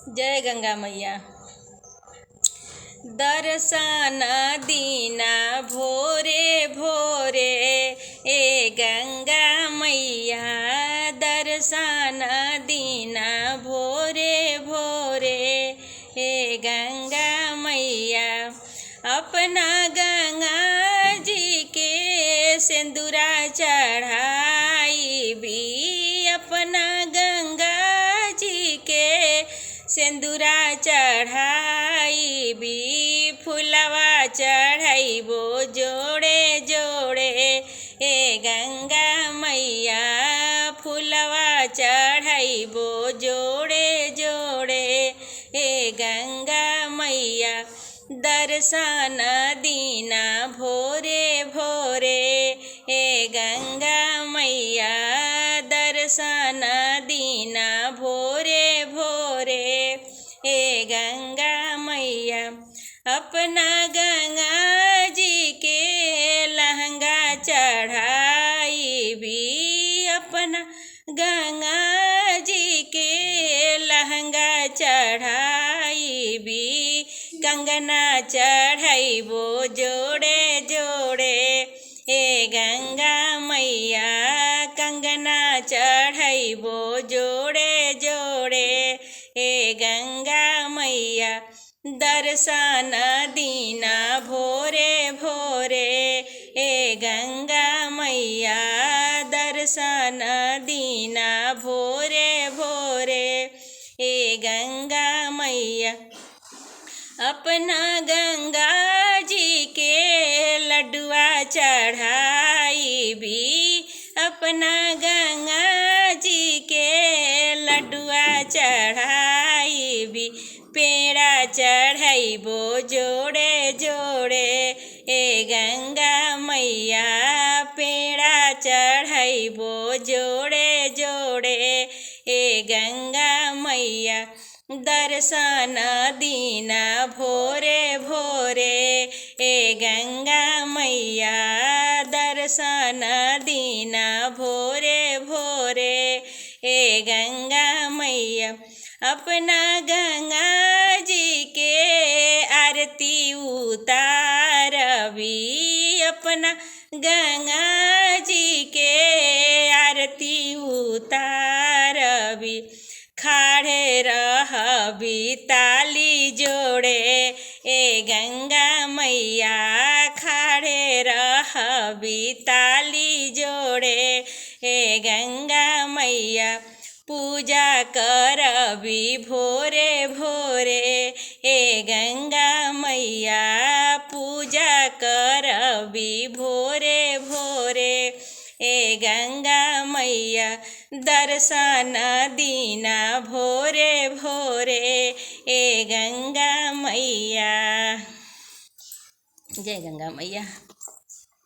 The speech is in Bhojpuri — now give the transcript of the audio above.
जय गंगा मैया। दर्शन दीना भोरे भोरे ए गंगा मैया, दर्शन दीना भोरे भोरे ए गंगा मैया। अपना गंगा जी के सिंदूरा चढ़ाई भी, अपना गंगा जी के सिंदूरा चढ़ाई भी, फुलवा चढ़ाइबो जोड़े जोड़े ए गंगा मैया, फुलवा चढ़ाइबो जोड़े जोड़े ए गंगा मैया। दर्शन दीना भोरे भोरे ए गंगा मैया, दर्शन दीना भोरे भोरे ए गंगा मैया। अपना गंगा जी के लहंगा चढ़ाई भी, अपना गंगा जी के लहंगा चढ़ाई भी, कंगना चढ़ाइबो जोड़े जोड़े ए गंगा मैया, कंगना चढ़ाइबो जोड़े जोड़े ए गंगा मैया। दर्शन दीना भोरे भोरे ए गंगा मैया, दर्शन दीना भोरे भोरे ए गंगा मैया। अपना गंगा जी के लड्डुआ चढ़ाई भी, अपना गंगा जी के लड्डुआ चढ़ाई भी, पेड़ा चढ़ाइबो जोड़े जोड़े ए गंगा मैया, पेड़ा चढ़ाइबो जोड़े जोड़े ए गंगा मैया। दर्शन दीना भोरे भोरे ए गंगा मैया, दर्शन दीना भोरे भोरे ए गंगा मैया। अपना गंगा जी के आरती उतारबी, अपना गंगा जी के आरती उतारबी, खाड़े रहबी ताली जोड़े ए गंगा मैया, खाड़े रहबी ताली जोड़े ए गंगा मैया। पूजा करबी भोरे भोरे ए गंगा मैया, पूजा करबी भोरे भोरे ए गंगा मैया। दर्शन दीना भोरे भोरे ए गंगा मैया। जय गंगा मैया।